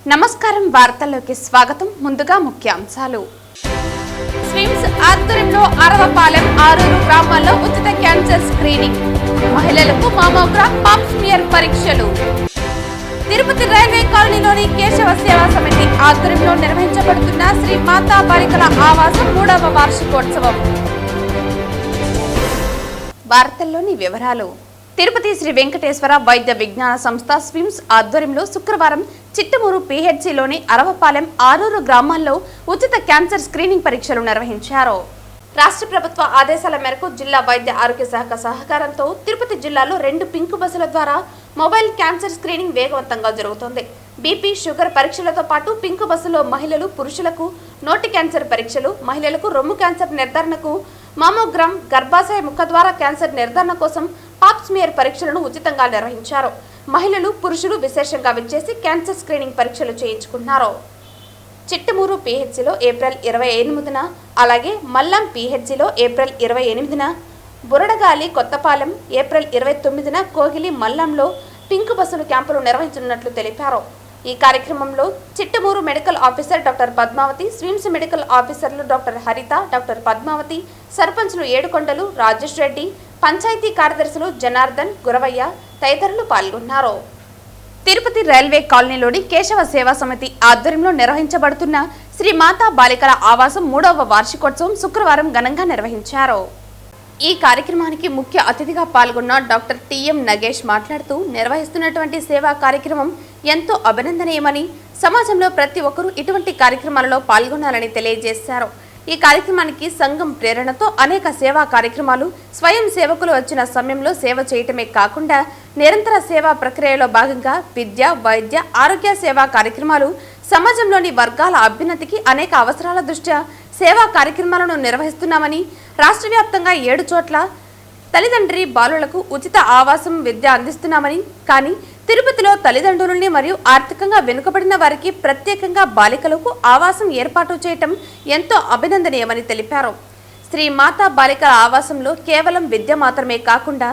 నమస్కారం వార్తల్లోకి స్వాగతం. ముందుగా ముఖ్యాంశాలు. స్విమ్స్ ఆధ్వర్యంలో అరవపాలెం ఆరూరు గ్రామాల్లో ఉచిత క్యాన్సర్ స్క్రీనింగ్, మహిళలకు మామోగ్రామ్ పాప్ స్మియర్ పరీక్షలు. తిరుపతి రైల్వే కాలనీలోని కేశవ సేవా సమితి ఆధ్వర్యంలో నిర్వహించబడుతున్న శ్రీ మాతా బాలికల ఆవాసం 3వ వార్షికోత్సవం. వార్తల్లోని వివరాలు. తిరుపతి శ్రీ వెంకటేశ్వర వైద్య విజ్ఞాన సంస్థ స్విమ్స్ ఆధ్వర్యంలో శుక్రవారం చిట్టమూరు పిహెచ్సిలోని అరవపాలెం ఆరూరు గ్రామాల్లో ఉచిత క్యాన్సర్ స్క్రీనింగ్ పరీక్షలు నిర్వహించారు. రాష్ట్ర ప్రభుత్వ ఆదేశాల మేరకు జిల్లా వైద్య ఆరోగ్య శాఖ సహకారంతో తిరుపతి జిల్లాలో 2 పింక్ బస్సుల ద్వారా మొబైల్ క్యాన్సర్ స్క్రీనింగ్ వేగవంతంగా జరుగుతోంది. బీపీ, షుగర్ పరీక్షలతో పాటు పింక్ బస్సులో మహిళలు, పురుషులకు నోటి క్యాన్సర్ పరీక్షలు, మహిళలకు రొమ్ము క్యాన్సర్ నిర్ధారణకు మామోగ్రామ్, గర్భాశయ ముఖద్వార క్యాన్సర్ నిర్ధారణ కోసం పాప్ స్మియర్ పరీక్షలను ఉచితంగా నిర్వహించారు. మహిళలు, పురుషులు విశేషంగా విచ్చేసి క్యాన్సర్ స్క్రీనింగ్ పరీక్షలు చేయించుకున్నారు. చిట్టమూరు పిహెచ్సిలో ఏప్రిల్ 28న, అలాగే మల్లాం పిహెచ్సిలో ఏప్రిల్ 28న, బురడగాలి, కొత్తపాలెం ఏప్రిల్ 29న, కోగిలి, మల్లాంలో పింక్ బస్సులు క్యాంపులు నిర్వహించనున్నట్లు తెలిపారు. ఈ కార్యక్రమంలో Chittamuru medical officer doctor Padmavathi, SVIMS medical ఆఫీసర్లు డాక్టర్ హరిత, డాక్టర్ పద్మావతి, సర్పంచ్లు ఏడుకొండలు, రాజేష్ రెడ్డి, పంచాయతీ కార్యదర్శులు జనార్దన్, గురవయ్య తదితరులు పాల్గొన్నారు. తిరుపతి రైల్వే కాలనీలోని కేశవ సేవా సమితి ఆధ్వర్యంలో నిర్వహించబడుతున్న శ్రీ మాతా బాలికల ఆవాసం 3వ వార్షికోత్సవం శుక్రవారం ఘనంగా నిర్వహించారు. ఈ కార్యక్రమానికి ముఖ్య అతిథిగా పాల్గొన్న డాక్టర్ టిఎం నగేష్ మాట్లాడుతూ, నిర్వహిస్తున్నటువంటి సేవా కార్యక్రమం ఎంతో అభినందనీయమని, సమాజంలో ప్రతి ఒక్కరూ ఇటువంటి కార్యక్రమాలలో పాల్గొనాలని తెలియజేశారు. ఈ కార్యక్రమానికి సంఘం ప్రేరణతో అనేక సేవా కార్యక్రమాలు, స్వయం సేవకులు వచ్చిన సమయంలో సేవ చేయటమే కాకుండా నిరంతర సేవా ప్రక్రియలో భాగంగా విద్య, వైద్య, ఆరోగ్య సేవా కార్యక్రమాలు, సమాజంలోని వర్గాల అభ్యున్నతికి అనేక అవసరాల దృష్ట్యా సేవా కార్యక్రమాలను నిర్వహిస్తున్నామని, రాష్ట్ర వ్యాప్తంగా 7 చోట్ల తల్లిదండ్రి బాలులకు ఉచిత ఆవాసం విద్య అందిస్తున్నామని, కానీ తిరుపతిలో తల్లిదండ్రులని మరియు ఆర్థికంగా వెనుకబడిన వారికి ప్రత్యేకంగా బాలికలకు ఆవాసం ఏర్పాటు చేయటం ఎంతో అభినందనీయమని తెలిపారు. శ్రీ మాతా బాలికల ఆవాసంలో కేవలం విద్య మాత్రమే కాకుండా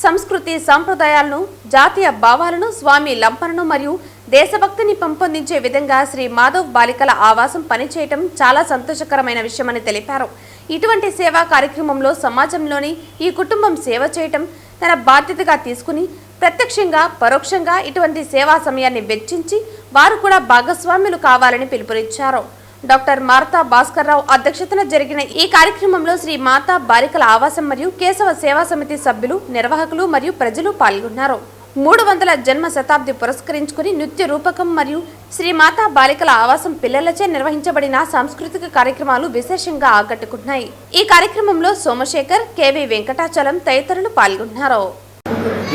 సంస్కృతి, సాంప్రదాయాలను, జాతీయ భావాలను, స్వామి లంపనను మరియు దేశభక్తిని పెంపొందించే విధంగా శ్రీ మాధవ్ బాలికల ఆవాసం పనిచేయటం చాలా సంతోషకరమైన విషయమని తెలిపారు. ఇటువంటి సేవా కార్యక్రమంలో సమాజంలోని ఈ కుటుంబం సేవ చేయటం తన బాధ్యతగా తీసుకుని ప్రత్యక్షంగా, పరోక్షంగా ఇటువంటి సేవా సమయాన్ని వెచ్చించి వారు కూడా భాగస్వాములు కావాలని పిలుపునిచ్చారు. డాక్టర్ మార్తా భాస్కర్ రావు అధ్యక్షతన జరిగిన ఈ కార్యక్రమంలో శ్రీ మాతా బాలికల ఆవాసం మరియు కేశవ సేవా సమితి సభ్యులు, నిర్వాహకులు మరియు ప్రజలు పాల్గొన్నారు. 300 జన్మ శతాబ్ది పురస్కరించుకుని నృత్య రూపకం మరియు శ్రీ మాతా బాలికల ఆవాసం పిల్లలచే నిర్వహించబడిన సాంస్కృతిక కార్యక్రమాలు విశేషంగా ఆకట్టుకున్నాయి. ఈ కార్యక్రమంలో సోమశేఖర్, కేవి వెంకటాచలం తదితరులు పాల్గొన్నారు.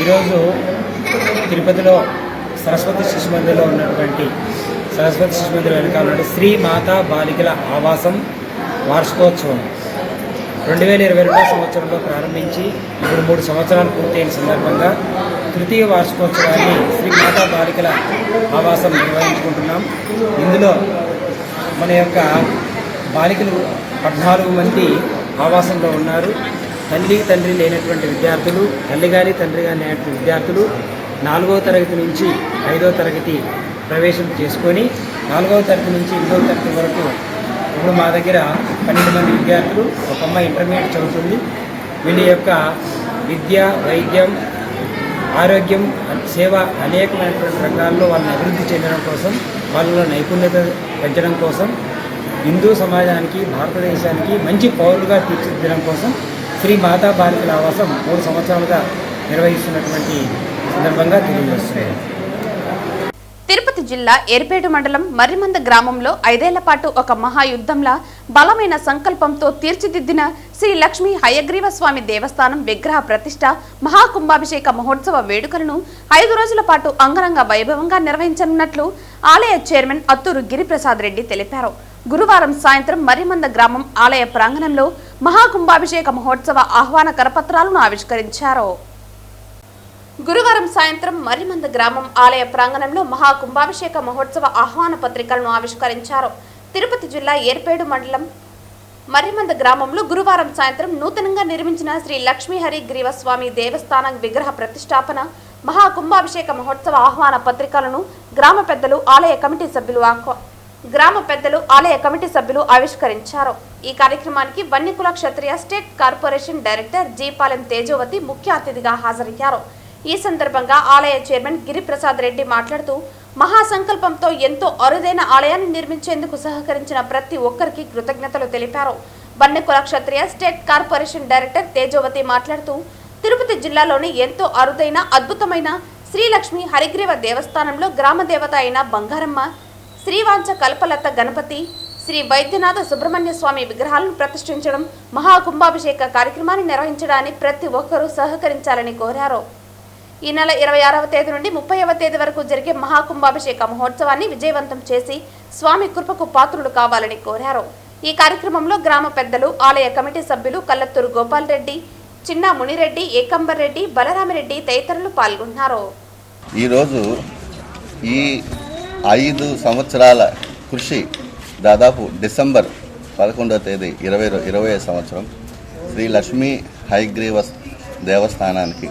ఈరోజు తిరుపతిలో సరస్వతి శిశు మందిర్లో ఉన్నటువంటి సరస్వతి శిశు మందిర్ వెనకాల శ్రీ మాతా బాలికల ఆవాసం వార్షికోత్సవం 2022 సంవత్సరంలో ప్రారంభించి ఇప్పుడు 3 సంవత్సరాలు పూర్తయిన సందర్భంగా తృతీయ వార్షికోత్సవాన్ని శ్రీ మాతా బాలికల ఆవాసం నిర్వహించుకుంటున్నాం. ఇందులో మన యొక్క బాలికలు 14 మంది ఆవాసంలో ఉన్నారు. తల్లి, తండ్రి లేనటువంటి విద్యార్థులు, తల్లి కానీ తండ్రి కానీ లేనటువంటి విద్యార్థులు 4వ తరగతి నుంచి 5వ తరగతి ప్రవేశం చేసుకొని 4వ తరగతి నుంచి 8వ తరగతి వరకు ఇప్పుడు మా దగ్గర 12 మంది విద్యార్థులు, ఒక అమ్మాయి ఇంటర్మీడియట్ చదువుతుంది. వీళ్ళ యొక్క విద్య, వైద్యం, ఆరోగ్యం, సేవ అనేకమైనటువంటి రంగాల్లో వాళ్ళని అభివృద్ధి చెందడం కోసం, వాళ్ళలో నైపుణ్యత పెంచడం కోసం, హిందూ సమాజానికి, భారతదేశానికి మంచి పౌరులుగా తీర్చిదిద్దడం కోసం శ్రీ మాతా బాలికల ఆవాసం 3 సంవత్సరాలుగా నిర్వహిస్తున్నటువంటి సందర్భంగా తెలియజేస్తున్నాయి. తిరుపతి జిల్లా ఏర్పేడు మండలం మర్రిమంద గ్రామంలో 5 ఏళ్ల పాటు ఒక మహాయుద్ధంలా బలమైన సంకల్పంతో తీర్చిదిద్దిన శ్రీ లక్ష్మీ హయగ్రీవ స్వామి దేవస్థానం విగ్రహ ప్రతిష్ట మహాకుంభాభిషేక మహోత్సవ వేడుకలను 5 రోజుల పాటు అంగరంగ వైభవంగా నిర్వహించనున్నట్లు ఆలయ చైర్మన్ అత్తూరు గిరిప్రసాద్ రెడ్డి తెలిపారు. గురువారం సాయంత్రం మర్రిమంద గ్రామం ఆలయ ప్రాంగణంలో మహాకుంభాభిషేక మహోత్సవ ఆహ్వాన కరపత్రాలను ఆవిష్కరించారు. గురువారం సాయంత్రం మర్రిమంద గ్రామం ఆలయ ప్రాంగణంలో మహాకుంభాభిషేక మహోత్సవ ఆహ్వాన పత్రికలను ఆవిష్కరించారు. తిరుపతి జిల్లా ఏర్పేడు మండలం మర్రిమంద గ్రామంలో గురువారం సాయంత్రం నూతనంగా నిర్మించిన శ్రీ లక్ష్మీహరి గ్రీవస్వామి దేవస్థానం విగ్రహ ప్రతిష్టాపన, మహాకుంభాభిషేక మహోత్సవ ఆహ్వాన పత్రికలను గ్రామ పెద్దలు ఆలయ కమిటీ సభ్యులు ఆవిష్కరించారు. ఈ కార్యక్రమానికి వన్యకుల క్షత్రియ స్టేట్ కార్పొరేషన్ డైరెక్టర్ జీపాలెం తేజోవతి ముఖ్య అతిథిగా హాజరయ్యారు. ఈ సందర్భంగా ఆలయ చైర్మన్ గిరిప్రసాద్ రెడ్డి మాట్లాడుతూ మహాసంకల్పంతో ఎంతో అరుదైన ఆలయాన్ని నిర్మించేందుకు సహకరించిన ప్రతి ఒక్కరికి కృతజ్ఞతలు తెలిపారు. వన్యకుల క్షత్రియ స్టేట్ కార్పొరేషన్ డైరెక్టర్ తేజోవతి మాట్లాడుతూ తిరుపతి జిల్లాలోని ఎంతో అరుదైన అద్భుతమైన శ్రీలక్ష్మి హరిగ్రీవ దేవస్థానంలో గ్రామ దేవత అయిన బంగారమ్మ, శ్రీవాంచ కల్పలత గణపతి, శ్రీ వైద్యనాథ సుబ్రహ్మణ్య స్వామి విగ్రహాలను ప్రతిష్ఠించడం, మహాకుంభాభిషేక కార్యక్రమాన్ని నిర్వహించడానికి ప్రతి ఒక్కరూ సహకరించాలని కోరారు. ఈ నెల 26వ తేదీ నుండి 30వ తేదీ వరకు జరిగే మహాకుంభాభిషేక మహోత్సవాన్ని విజయవంతం చేసి స్వామి కృపకు పాత్రులు కావాలని కోరారు. ఈ కార్యక్రమంలో గ్రామ పెద్దలు, ఆలయ కమిటీ సభ్యులు కల్లత్తూరు గోపాల్ రెడ్డి, చిన్న మునిరెడ్డి, ఏకంబర్ రెడ్డి, బలరామిరెడ్డి తదితరులు పాల్గొన్నారు. ఈరోజు ఈ 5 సంవత్సరాల కృషి దాదాపు డిసెంబర్ 11వ తేదీ 2020 సంవత్సరం శ్రీ లక్ష్మీ హయగ్రీవ దేవస్థానానికి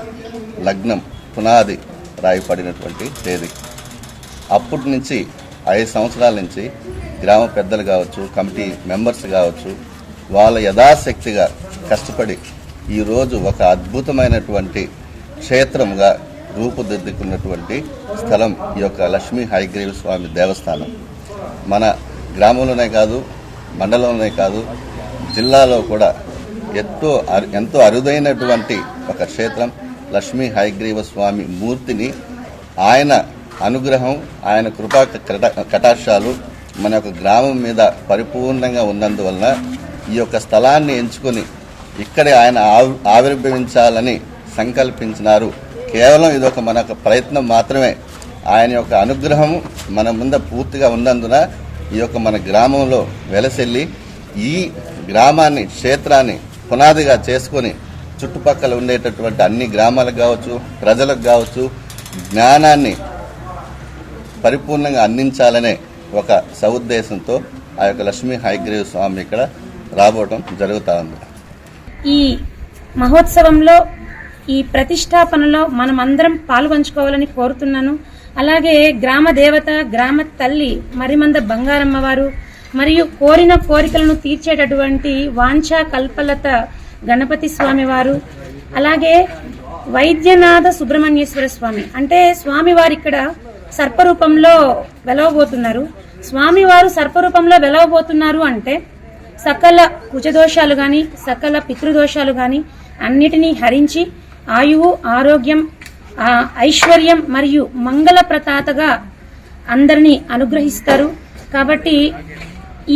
లగ్నం పునాది రాయపడినటువంటి తేదీ. అప్పటి నుంచి 5 సంవత్సరాల నుంచి గ్రామ పెద్దలు కావచ్చు, కమిటీ మెంబర్స్ కావచ్చు, వాళ్ళ యథాశక్తిగా కష్టపడి ఈరోజు ఒక అద్భుతమైనటువంటి క్షేత్రంగా రూపుదిద్దుకున్నటువంటి స్థలం ఈ యొక్క లక్ష్మీ హయగ్రీవ స్వామి దేవస్థానం. మన గ్రామంలోనే కాదు, మండలంలోనే కాదు, జిల్లాలో కూడా ఎంతో అరుదైనటువంటి ఒక క్షేత్రం లక్ష్మీ హయగ్రీవ స్వామి మూర్తిని ఆయన అనుగ్రహం, ఆయన కృపా కటాక్షాలు మన యొక్క గ్రామం మీద పరిపూర్ణంగా ఉన్నందువలన ఈ యొక్క స్థలాన్ని ఎంచుకొని ఇక్కడే ఆయన ఆవిర్భవించాలని సంకల్పించినారు. కేవలం ఇదొక మన ప్రయత్నం మాత్రమే. ఆయన యొక్క అనుగ్రహం మన ముందు పూర్తిగా ఉన్నందున ఈ యొక్క మన గ్రామంలో వెలసెల్లి ఈ గ్రామాన్ని, క్షేత్రాన్ని పునాదిగా చేసుకొని చుట్టుపక్కల ఉండేటటువంటి అన్ని గ్రామాలకు కావచ్చు, ప్రజలకు కావచ్చు, జ్ఞానాన్ని పరిపూర్ణంగా అందించాలనే ఒక సదుద్దేశంతో ఆ యొక్క లక్ష్మీ హయగ్రీవ స్వామి ఇక్కడ రాబోవడం జరుగుతూ ఉంది. ఈ మహోత్సవంలో, ఈ ప్రతిష్టాపనలో మనమందరం పాల్పంచుకోవాలని కోరుతున్నాను. అలాగే గ్రామ దేవత, గ్రామ తల్లి మరిమంద బంగారమ్మ వారు మరియు కోరిన కోరికలను తీర్చేటటువంటి వాంఛా కల్పలత గణపతి స్వామి వారు, అలాగే వైద్యనాథ సుబ్రహ్మణ్యేశ్వర స్వామి, అంటే స్వామివారు ఇక్కడ సర్పరూపంలో వెలవబోతున్నారు. స్వామివారు సర్పరూపంలో వెలవబోతున్నారు అంటే సకల కుజదోషాలు గాని, సకల పితృదోషాలు గాని అన్నిటినీ హరించి ఆయువు, ఆరోగ్యం, ఐశ్వర్యం మరియు మంగళప్రదాతగా అందరినీ అనుగ్రహిస్తారు. కాబట్టి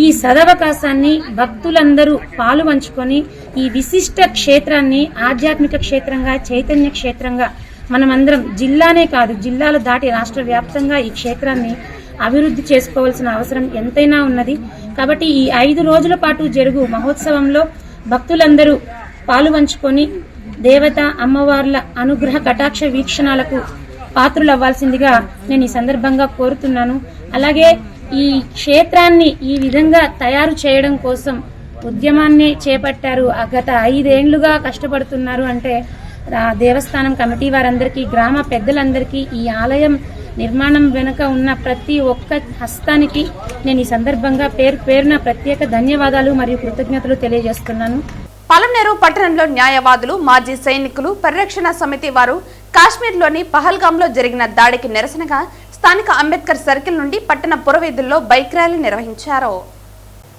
ఈ సదవకాశాన్ని భక్తులందరూ పాలు పంచుకొని ఈ విశిష్ట క్షేత్రాన్ని ఆధ్యాత్మిక క్షేత్రంగా, చైతన్య క్షేత్రంగా మనమందరం జిల్లానే కాదు, జిల్లాలు దాటి రాష్ట్ర వ్యాప్తంగా ఈ క్షేత్రాన్ని అభివృద్ధి చేసుకోవాల్సిన అవసరం ఎంతైనా ఉన్నది. కాబట్టి ఈ 5 రోజుల పాటు జరుగు మహోత్సవంలో భక్తులందరూ పాలు పంచుకొని దేవత అమ్మవార్ల అనుగ్రహ కటాక్ష వీక్షణాలకు పాత్రులవ్వాల్సిందిగా నేను ఈ సందర్భంగా కోరుతున్నాను. అలాగే ఈ క్షేత్రాన్ని ఈ విధంగా తయారు చేయడం కోసం ఉద్యమాన్ని చేపట్టారు. గత 5 ఏళ్లుగా కష్టపడుతున్నారు. అంటే దేవస్థానం కమిటీ వారందరికీ, గ్రామ పెద్దలందరికీ, ఈ ఆలయం నిర్మాణం వెనుక ఉన్న ప్రతి ఒక్క హస్తానికి నేను ఈ సందర్భంగా పేరున ప్రత్యేక ధన్యవాదాలు మరియు కృతజ్ఞతలు తెలియజేస్తున్నాను. పలమనేరు పట్టణంలో న్యాయవాదులు, మాజీ సైనికులు పరిరక్షణ సమితి వారు కాశ్మీర్లోని పహల్గాంలో జరిగిన దాడికి నిరసనగా స్థానిక అంబేద్కర్ సర్కిల్ నుండి పట్టణ పురవీధుల్లో బైక్ ర్యాలీ నిర్వహించారు.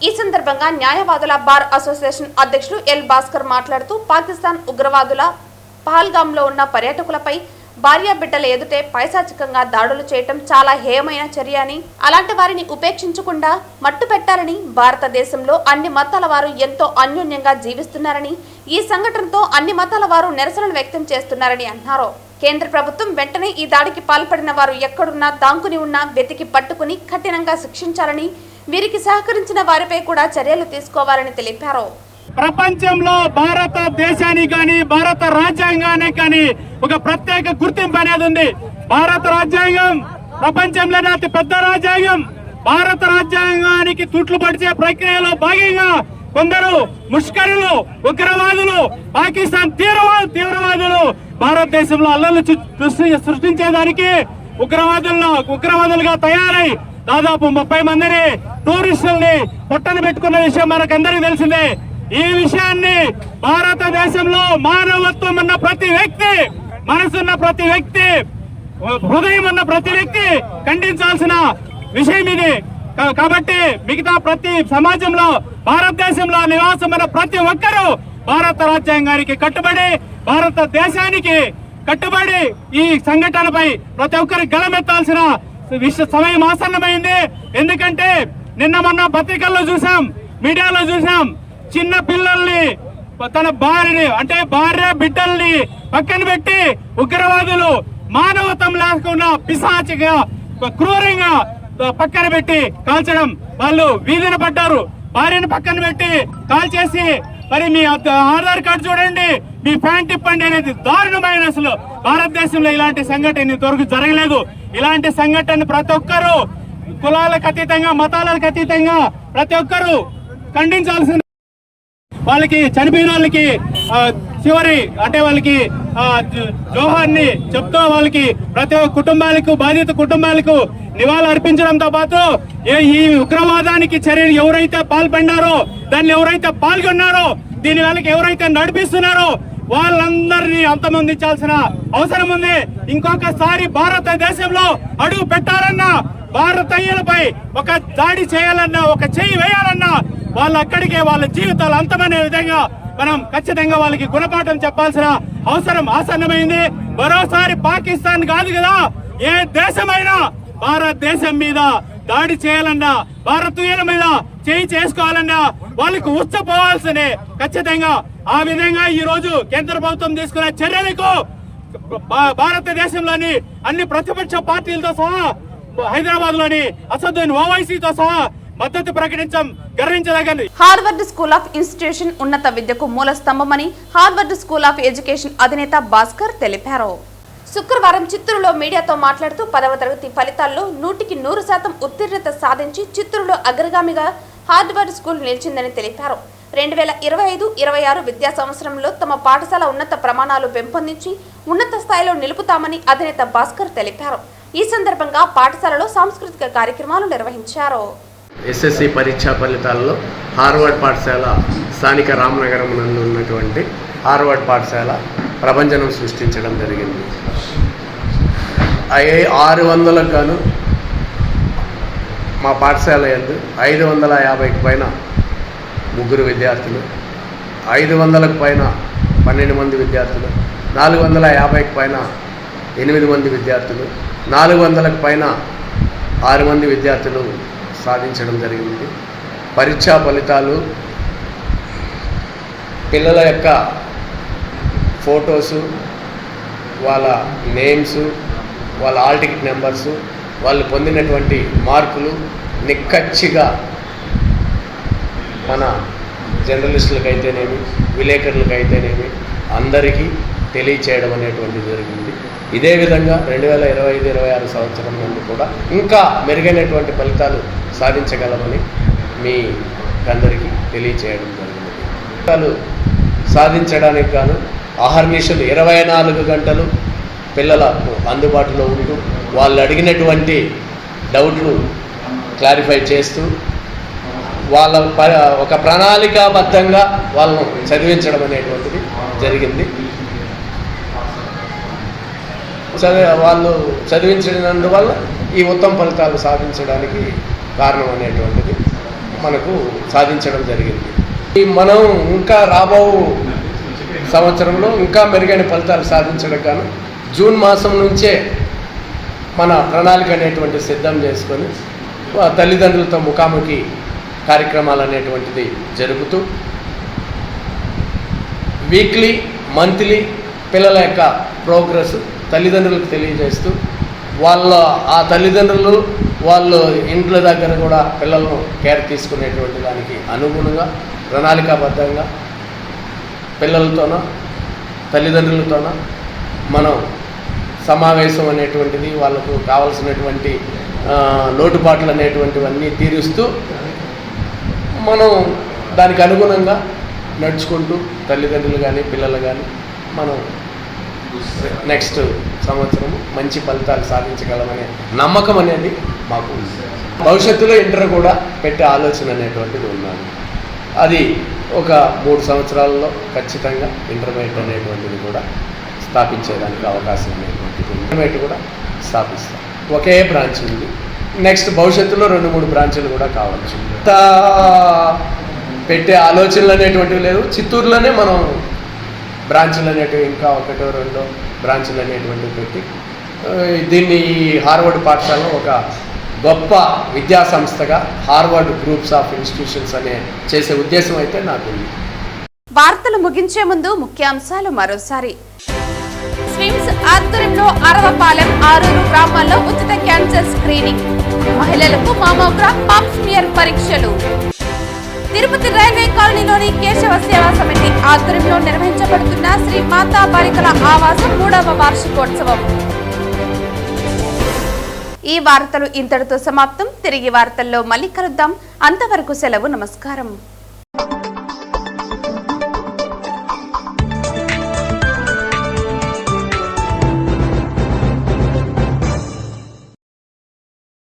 ఈ సందర్భంగా న్యాయవాదుల బార్ అసోసియేషన్ అధ్యక్షులు ఎల్ భాస్కర్ మాట్లాడుతూ పాకిస్తాన్ ఉగ్రవాదుల పహల్గాంలో ఉన్న పర్యాటకులపై భార్య బిడ్డల ఎదుటే పైశాచికంగా దాడులు చేయటం చాలా హేయమైన చర్య అని, అలాంటి వారిని ఉపేక్షించకుండా మట్టు పెట్టాలని, భారతదేశంలో అన్ని మతాల వారు ఎంతో అన్యోన్యంగా జీవిస్తున్నారని, ఈ సంఘటనతో అన్ని మతాల వారు నిరసనలు వ్యక్తం చేస్తున్నారని అన్నారు. కేంద్ర ప్రభుత్వం వెంటనే ఈ దాడికి పాల్పడిన వారు ఎక్కడున్నా, దాంకుని ఉన్నా వెతికి పట్టుకుని కఠినంగా శిక్షించాలని, వీరికి సహకరించిన వారిపై కూడా చర్యలు తీసుకోవాలని తెలిపారు. ప్రపంచంలో భారతదేశానికి కానీ, భారత రాజ్యాంగానికి కానీ ఒక ప్రత్యేక గుర్తింపు అనేది ఉంది. భారత రాజ్యాంగం ప్రపంచంలోనే అతి పెద్ద రాజ్యాంగం. భారత రాజ్యాంగానికి తూట్లు పడిచే ప్రక్రియలో భాగంగా కొందరు ముష్కరులు, ఉగ్రవాదులు, పాకిస్తాన్ తీవ్రవాదులు భారతదేశంలో అల్లర్లు సృష్టించేదానికి ఉగ్రవాదులుగా తయారై దాదాపు 30 మందిని టూరిస్టుల్ని పొట్టన పెట్టుకున్న విషయం మనకందరికీ తెలిసిందే. ఈ విషయాన్ని భారతదేశంలో మానవత్వం ఉన్న ప్రతి వ్యక్తి, మనసున్న ప్రతి వ్యక్తి, హృదయం ఉన్న ప్రతి వ్యక్తి ఖండించాల్సిన విషయం ఇది. కాబట్టి మిగతా ప్రతి సమాజంలో, భారతదేశంలో నివాసం ఉన్న ప్రతి ఒక్కరూ భారత రాజ్యాంగానికి కట్టుబడి, భారతదేశానికి కట్టుబడి ఈ సంఘటనపై ప్రతి ఒక్కరి గళమెత్తాల్సిన సమయం ఆసన్నమైంది. ఎందుకంటే నిన్న మొన్న పత్రికల్లో చూసాం, మీడియాలో చూసాం, చిన్న పిల్లల్ని, తన భార్య బిడ్డల్ని పక్కన పెట్టి ఉగ్రవాదులు మానవత్వం లేకుండా పిశాచిగా క్రూరంగా పక్కన పెట్టి కాల్చడం. వాళ్ళు వీధిన పడ్డారు, భార్యను పక్కన పెట్టి కాల్చేసి, మరి మీ ఆధార్ కార్డు చూడండి, మీ ప్యాంట్ ఇప్పండి అనేది దారుణమైన, అసలు భారతదేశంలో ఇలాంటి సంఘటన ఇంతవరకు జరగలేదు. ఇలాంటి సంఘటన ప్రతి ఒక్కరూ కులాలకు అతీతంగా, మతాలకు అతీతంగా ప్రతి ఒక్కరూ ఖండించాల్సిన, వాళ్ళకి చనిపోయిన వాళ్ళకి చివరి వాళ్ళకి జోహార్ని చెప్తూ వాళ్ళకి ప్రతి ఒక్క కుటుంబాలకు, బాధిత కుటుంబాలకు నివాళులు అర్పించడంతో పాటు ఈ ఉగ్రవాదానికి చర్యలు ఎవరైతే పాల్పడినారో, దాన్ని ఎవరైతే పాల్గొన్నారో, దీని వాళ్ళకి ఎవరైతే నడిపిస్తున్నారో వాళ్ళందరినీ అంతమొందించాల్సిన అవసరం ఉంది. ఇంకొకసారి భారతదేశంలో అడుగు పెట్టాలన్నా, భారతీయులపై ఒక దాడి చేయాలన్నా, ఒక చెయ్యి వేయాలన్నా, వాళ్ళు అక్కడికే వాళ్ళ జీవితాలు అంతమనే విధంగా మనం ఖచ్చితంగా వాళ్ళకి గుణపాఠం చెప్పాల్సిన అవసరం ఆసన్నమైంది. మరోసారి పాకిస్తాన్ కాదు కదా, ఏ దేశమైనా భారతదేశం మీద దాడి చేయాలన్నా, భారతీయుల మీద చేయి చేసుకోవాలన్నా వాళ్ళకి ఉచ్చపోవాల్సిందే ఖచ్చితంగా. ఆ విధంగా ఈ రోజు కేంద్ర ప్రభుత్వం తీసుకున్న చర్యలకు భారతదేశంలోని అన్ని ప్రతిపక్ష పార్టీలతో సహా, హైదరాబాద్ లోని అసదుద్దీన్ ఓవైసీతో సహా మద్దతు ప్రకటించడం గర్వించదగింది. హార్వర్డ్ స్కూల్ ఆఫ్ ఇన్స్టిట్యూషన్ ఉన్నత విద్యకు మూల స్తంభమని హార్వర్డ్ స్కూల్ ఆఫ్ ఎడ్యుకేషన్ అధినేత భాస్కర్ తెలిపారు. శుక్రవారం చిత్తూరులో మీడియాతో మాట్లాడుతూ 10వ తరగతి ఫలితాల్లో 100% ఉత్తీర్ణత సాధించి చిత్తూరులో అగ్రగామిగా హార్వర్డ్ స్కూల్ నిలిచిందని తెలిపారు. 2025-26 విద్యా సంవత్సరంలో తమ పాఠశాల ఉన్నత ప్రమాణాలు పెంపొందించి ఉన్నత స్థాయిలో నిలుపుతామని అధినేత భాస్కర్ తెలిపారు. ఈ సందర్భంగా పాఠశాలలో సాంస్కృతిక కార్యక్రమాలు నిర్వహించారు. ఎస్ఎస్సి పరీక్షా ఫలితాల్లో హార్వర్డ్ పాఠశాల స్థానిక రామనగరం నందు ఉన్నటువంటి హార్వర్డ్ పాఠశాల ప్రభంజనం సృష్టించడం జరిగింది. 600కు గాను మా పాఠశాల యందు 550కి పైన 3 విద్యార్థులు, 500కు పైన 12 మంది విద్యార్థులు, 450కి పైన 8 మంది విద్యార్థులు, 400కు పైన 6 మంది విద్యార్థులు సాధించడం జరిగింది. పరీక్షా ఫలితాలు పిల్లల యొక్క ఫొటోసు, వాళ్ళ నేమ్సు, వాళ్ళ హాల్ టికెట్ నెంబర్సు, వాళ్ళు పొందినటువంటి మార్కులు నిక్కచ్చిగా మన జర్నలిస్టులకైతేనేమి, విలేకరులకైతేనేమి అందరికీ తెలియచేయడం అనేటువంటిది జరిగింది. ఇదే విధంగా 2025-26 సంవత్సరం నుండి కూడా ఇంకా మెరుగైనటువంటి ఫలితాలు సాధించగలమని మీ అందరికీ తెలియచేయడం జరిగింది. ఫలితాలు సాధించడానికి గాను అహర్నిశలు 24 గంటలు పిల్లలకు అందుబాటులో ఉంటూ వాళ్ళు అడిగినటువంటి డౌట్లు క్లారిఫై చేస్తూ వాళ్ళ ఒక ప్రణాళికాబద్ధంగా వాళ్ళను చదివించడం అనేటువంటిది జరిగింది. వాళ్ళు చదివించినందువల్ల ఈ ఉత్తమ ఫలితాలు సాధించడానికి కారణం అనేటువంటిది మనకు సాధించడం జరిగింది. మనం ఇంకా రాబో సంవత్సరంలో ఇంకా మెరుగైన ఫలితాలు సాధించడానికి గాను జూన్ మాసం నుంచే మన ప్రణాళిక అనేటువంటి సిద్ధం చేసుకొని తల్లిదండ్రులతో ముఖాముఖి కార్యక్రమాలు అనేటువంటిది జరుపుతూ వీక్లీ, మంత్లీ పిల్లల యొక్క ప్రోగ్రెస్ తల్లిదండ్రులకు తెలియజేస్తూ ఆ తల్లిదండ్రులు వాళ్ళు ఇంట్ల దగ్గర కూడా పిల్లలను కేర్ తీసుకునేటువంటి దానికి అనుగుణంగా ప్రణాళికాబద్ధంగా పిల్లలతోన తల్లిదండ్రులతోన మనం సమావేశం అనేటువంటిది వాళ్ళకు కావలసినటువంటి లోటుపాట్లు అనేటువంటివన్నీ తీరుస్తూ మనం దానికి అనుగుణంగా నడుచుకుంటూ తల్లిదండ్రులు కానీ పిల్లలు కానీ మనం నెక్స్ట్ సంవత్సరం మంచి ఫలితాలు సాధించగలమనే నమ్మకం అనేది మాకు ఉంది. భవిష్యత్తులో ఇంటర్ కూడా పెట్టే ఆలోచన అనేటువంటిది ఉన్నది. అది ఒక 3 సంవత్సరాల్లో ఖచ్చితంగా ఇంటర్మీడియట్ అనేటువంటిది కూడా స్థాపించేదానికి అవకాశం అనేటువంటిది. ఇంటర్మీడియట్ కూడా స్థాపిస్తాం. ఒకే బ్రాంచ్ ఉంది. నెక్స్ట్ భవిష్యత్తులో 2-3 బ్రాంచ్లు కూడా కావచ్చు. పెట్టే ఆలోచనలు అనేటువంటివి లేదు. చిత్తూరులోనే మనం బ్రాంచ్లు అనేటివి ఇంకా 1-2 బ్రాంచ్లు అనేటువంటివి పెట్టి దీన్ని ఈ హార్వర్డ్ పాఠశాలలో ఒక గొప్ప విద్యా సంస్థగా హార్వర్డ్ గ్రూప్స్ ఆఫ్ ఇన్స్టిట్యూషన్స్ అనే చేసే ఉద్దేశం అయితే నాకుంది. వార్తలు ముగించే ముందు ముఖ్యాంశాలు మరోసారి. స్విమ్స్ ఆధ్వర్యంలో అరవపాలెం, ఆరూరు గ్రామాల్లో ఉచిత క్యాన్సర్ స్క్రీనింగ్, మహిళలకు మామోగ్రామ్, పాప్ స్మియర్ పరీక్షలు. తిరుపతి రైల్వే కాలనీలోని కేశవ సేవా సమితి ఆధ్వర్యంలో నిర్వహించబడుతున్న శ్రీ మాతా బాలికల ఆవాసం 3వ వార్షికోత్సవం. ఈ వార్తలు ఇంతటితో సమాప్తం. తిరిగి వార్తల్లో మళ్ళీ కలుద్దాం. అంతవరకు సెలవు. నమస్కారం.